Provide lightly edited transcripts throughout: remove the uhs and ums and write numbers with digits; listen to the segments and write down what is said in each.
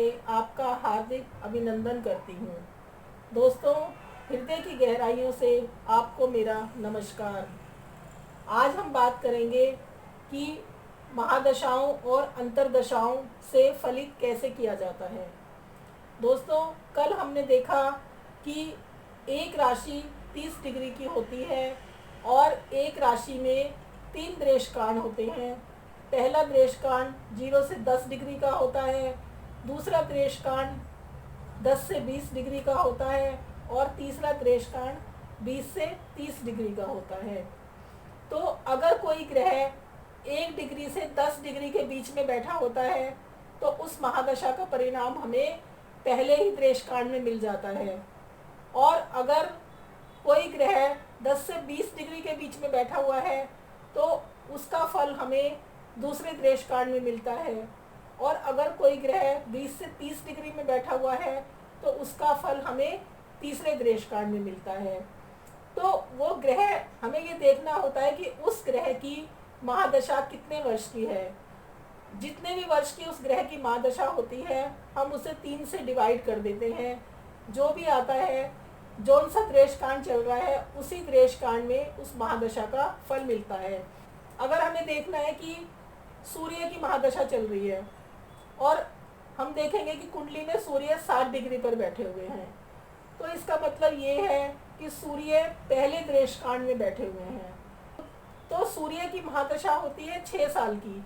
में आपका हार्दिक अभिनंदन करती हूँ। दोस्तों, हृदय की गहराइयों से आपको मेरा नमस्कार। आज हम बात करेंगे कि महादशाओं और अंतर्दशाओं से फलित कैसे किया जाता है। दोस्तों, कल हमने देखा कि एक राशि 30 डिग्री की होती है और एक राशि में 3 दृष्टिकाण होते हैं। पहला दृष्टिकाण 0 से 10 डिग्री का होता है, दूसरा दृष्टिकाण 10 से 20 डिग्री का होता है और तीसरा दृष्टिकाण 20 से 30 डिग्री का होता है। तो अगर कोई ग्रह 1 डिग्री से 10 डिग्री के बीच में बैठा होता है तो उस महादशा का परिणाम हमें पहले ही दृष्टिकाण में मिल जाता है, और अगर कोई ग्रह 10 से 20 डिग्री के बीच में बैठा हुआ है तो उसका फल हमें दूसरे दृष्टिकाण में मिलता है, और अगर कोई ग्रह 20 से 30 डिग्री में बैठा हुआ है तो उसका फल हमें तीसरे दृष्टिकाण में मिलता है। तो वो ग्रह हमें ये देखना होता है कि उस ग्रह की महादशा कितने वर्ष की है। जितने भी वर्ष की उस ग्रह की महादशा होती है हम उसे 3 से डिवाइड कर देते हैं। जो भी आता है, जौन सा दृष्टिकाण चल रहा है उसी दृष्टिकाण में उस महादशा का फल मिलता है। अगर हमें देखना है कि सूर्य की महादशा चल रही है और हम देखेंगे कि कुंडली में सूर्य 60 डिग्री पर बैठे हुए हैं, तो इसका मतलब ये है कि सूर्य पहले दृष्टिकाण में बैठे हुए हैं। तो सूर्य की महादशा होती है 6 साल की,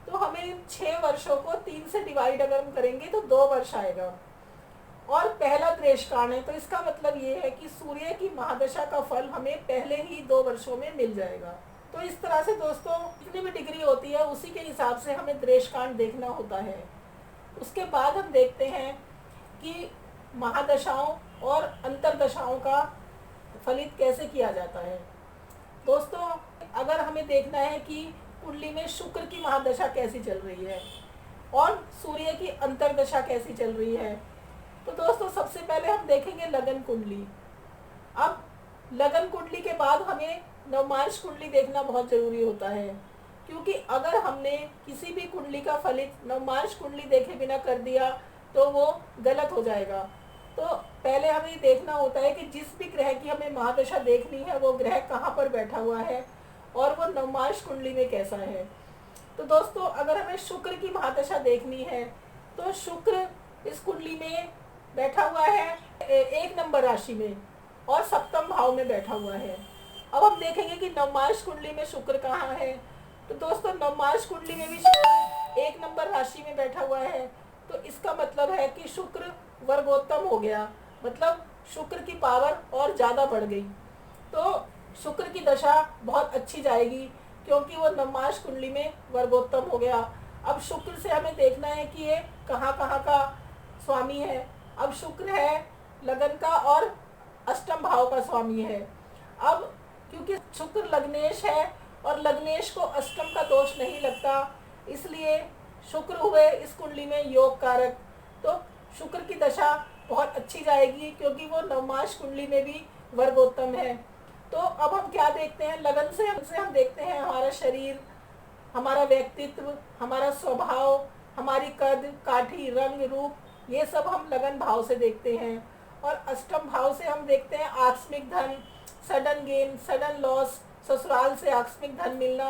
तो हमें इन 6 वर्षों को 3 से डिवाइड अगर हम करेंगे तो 2 वर्ष आएगा, और पहला दृष्टिकाण है, तो इसका मतलब ये है कि सूर्य की महादशा का फल हमें पहले ही 2 वर्षों में मिल जाएगा। तो इस तरह से दोस्तों, जितनी भी डिग्री होती है उसी के हिसाब से हमें दृष्टिकाण देखना होता है। उसके बाद हम देखते हैं कि महादशाओं और अंतर्दशाओं का फलित कैसे किया जाता है। दोस्तों, अगर हमें देखना है कि कुंडली में शुक्र की महादशा कैसी चल रही है और सूर्य की अंतर्दशा कैसी चल रही है, तो दोस्तों सबसे पहले हम देखेंगे लगन कुंडली। अब लगन कुंडली के बाद हमें नवमांश कुंडली देखना बहुत जरूरी होता है, क्योंकि अगर हमने किसी भी कुंडली का फलित नवमांश कुंडली देखे बिना कर दिया तो वो गलत हो जाएगा। तो पहले हमें देखना होता है कि जिस भी ग्रह की हमें महादशा देखनी है वो ग्रह कहाँ पर बैठा हुआ है और वो नवमांश कुंडली में कैसा है। तो दोस्तों, अगर हमें शुक्र की महादशा देखनी है तो शुक्र इस कुंडली में बैठा हुआ है 1 नंबर राशि में और सप्तम भाव में बैठा हुआ है। अब हम देखेंगे कि नवमांश कुंडली में शुक्र कहाँ है। तो दोस्तों, नवमांश कुंडली में भी शुक्र 1 नंबर राशि में बैठा हुआ है, तो इसका मतलब है कि शुक्र वर्गोत्तम हो गया, मतलब शुक्र की पावर और ज़्यादा बढ़ गई। तो शुक्र की दशा बहुत अच्छी जाएगी क्योंकि वो नवमांश कुंडली में वर्गोत्तम हो गया। अब शुक्र से हमें देखना है कि ये कहाँ कहाँ का स्वामी है। अब शुक्र है लगन का और अष्टम भाव का स्वामी है। अब क्योंकि शुक्र लग्नेश है और लग्नेश को अष्टम का दोष नहीं लगता, इसलिए शुक्र हुए इस कुंडली में योग कारक। तो शुक्र की दशा बहुत अच्छी जाएगी क्योंकि वो नवमांश कुंडली में भी वर्गोत्तम है। तो अब हम क्या देखते हैं, लगन से हम देखते हैं हमारा शरीर, हमारा व्यक्तित्व, हमारा स्वभाव, हमारी कद काठी रंग रूप, ये सब हम लगन भाव से देखते हैं। और अष्टम भाव से हम देखते हैं आकस्मिक धन, सडन गेन, सडन लॉस, ससुराल से आकस्मिक धन मिलना।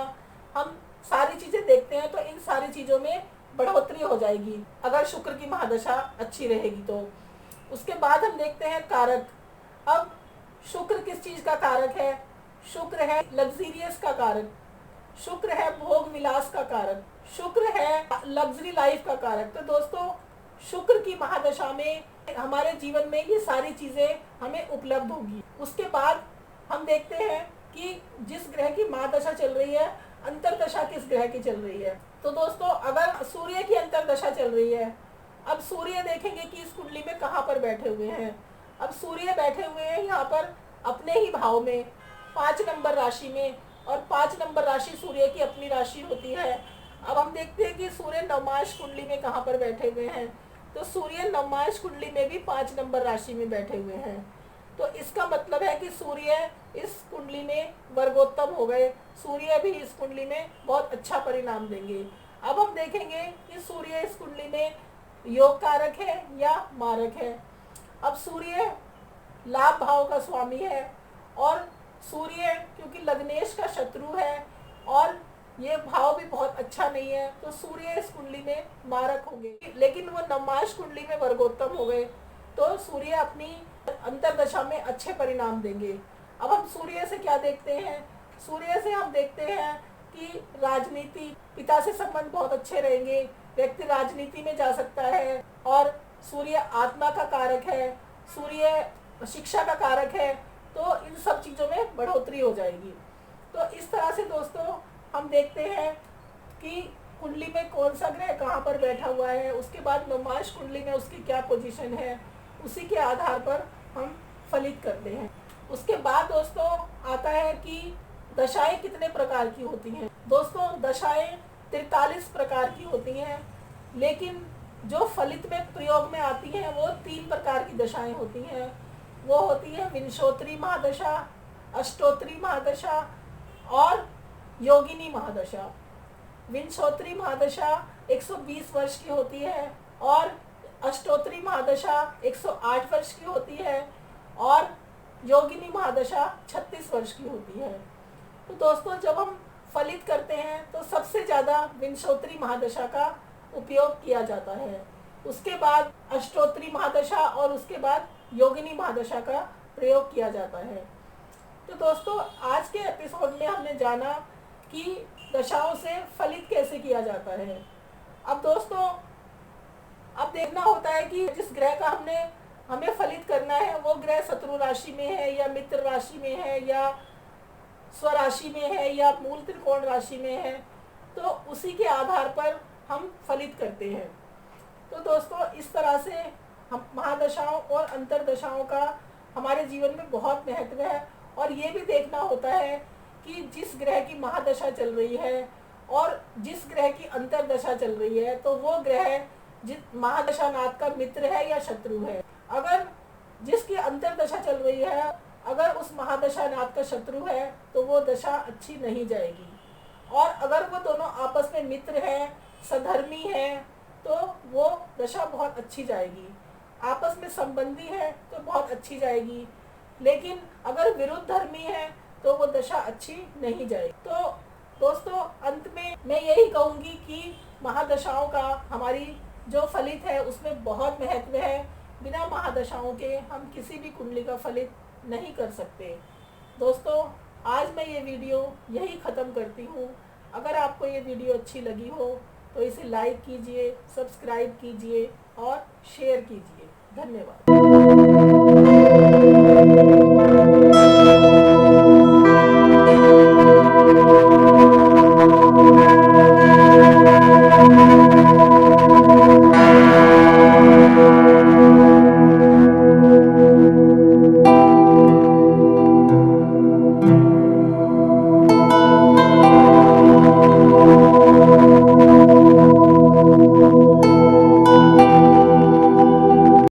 हम सारी चीज़ें देखते हैं, तो इन सारी चीज़ों में बढ़ोतरी हो जाएगी अगर शुक्र की महादशा अच्छी रहेगी तो। उसके बाद हम देखते हैं कारक। अब शुक्र किस चीज़ का कारक है? शुक्र है लग्जीरियस का कारक, शुक्र है भोग विलास का कारक, शुक्र है लग्जरी लाइफ का कारक। तो दोस्तों, शुक्र की महादशा में हमारे जीवन में ये सारी चीज़ें हमें उपलब्ध होगी। उसके बाद हम देखते हैं कि जिस ग्रह की महादशा चल रही है, अंतर्दशा किस ग्रह की चल रही है। तो दोस्तों, अगर सूर्य की अंतर्दशा चल रही है, अब सूर्य देखेंगे कि इस कुंडली में कहाँ पर बैठे हुए हैं। अब सूर्य बैठे हुए हैं यहाँ पर अपने ही भाव में 5 नंबर राशि में, और 5 नंबर राशि सूर्य की अपनी राशि होती है। अब हम देखते हैं कि सूर्य नवमांश कुंडली में कहाँ पर बैठे हुए हैं। तो सूर्य नवमांश कुंडली में भी 5 नंबर राशि में बैठे हुए हैं। तो इसका मतलब है कि सूर्य इस कुंडली में वर्गोत्तम हो गए, सूर्य भी इस कुंडली में बहुत अच्छा परिणाम देंगे। अब हम देखेंगे कि सूर्य इस कुंडली में योग कारक है या मारक है। अब सूर्य लाभ भाव का स्वामी है और सूर्य क्योंकि लग्नेश का शत्रु है और ये भाव भी बहुत अच्छा नहीं है, तो सूर्य इस कुंडली में मारक होंगे। लेकिन वो नवमाश कुंडली में वर्गोत्तम हो गए तो सूर्य अपनी अंतर्दशा में अच्छे परिणाम देंगे। अब हम सूर्य से क्या देखते हैं? सूर्य से हम देखते हैं कि राजनीति, पिता से संबंध बहुत अच्छे रहेंगे, व्यक्ति राजनीति में जा सकता है। और सूर्य आत्मा का कारक है, सूर्य शिक्षा का कारक है, तो इन सब चीज़ों में बढ़ोतरी हो जाएगी। तो इस तरह से दोस्तों हम देखते हैं कि कुंडली में कौन सा ग्रह कहाँ पर बैठा हुआ है, उसके बाद नवमाश कुंडली में उसकी क्या पोजीशन है, उसी के आधार पर हम फलित करते हैं। उसके बाद दोस्तों आता है कि दशाएं कितने प्रकार की होती हैं। दोस्तों दशाएं 43 प्रकार की होती हैं, लेकिन जो फलित में प्रयोग में आती हैं वो 3 प्रकार की दशाएं होती हैं। वो होती है विंशोत्तरी महादशा, अष्टोत्तरी महादशा और योगिनी महादशा। विंशोत्तरी महादशा 120 वर्ष की होती है और अष्टोत्तरी महादशा 108 वर्ष की होती है और योगिनी महादशा 36 वर्ष की होती है। तो दोस्तों जब हम फलित करते हैं तो सबसे ज़्यादा विंशोत्तरी महादशा का उपयोग किया जाता है, उसके बाद अष्टोत्तरी महादशा और उसके बाद योगिनी महादशा का प्रयोग किया जाता है। तो दोस्तों आज के एपिसोड में हमने जाना कि दशाओं से फलित कैसे किया जाता है। अब दोस्तों अब देखना होता है कि जिस ग्रह का हमें फलित करना है वो ग्रह शत्रु राशि में है या मित्र राशि में है या स्वराशि में है या मूल त्रिकोण राशि में है, तो उसी के आधार पर हम फलित करते हैं। तो दोस्तों इस तरह से हम महादशाओं और अंतरदशाओं का हमारे जीवन में बहुत महत्व है। और ये भी देखना होता है कि जिस ग्रह की महादशा चल रही है और जिस ग्रह की अंतरदशा चल रही है तो वो ग्रह जिस महादशा नाथ का मित्र है या शत्रु है। अगर जिसकी अंतरदशा चल रही है अगर उस महादशा नाथ का शत्रु है तो वो दशा अच्छी नहीं जाएगी, और अगर वो दोनों आपस में मित्र हैं, सधर्मी हैं, तो वो दशा बहुत अच्छी जाएगी। आपस में संबंधी है तो बहुत अच्छी जाएगी, लेकिन अगर विरुद्ध धर्मी है तो वो दशा अच्छी नहीं जाएगी। तो दोस्तों अंत में मैं यही कहूँगी कि महादशाओं का हमारी जो फलित है उसमें बहुत महत्व है। बिना महादशाओं के हम किसी भी कुंडली का फलित नहीं कर सकते। दोस्तों आज मैं ये वीडियो यही ख़त्म करती हूँ। अगर आपको ये वीडियो अच्छी लगी हो तो इसे लाइक कीजिए, सब्सक्राइब कीजिए और शेयर कीजिए। धन्यवाद।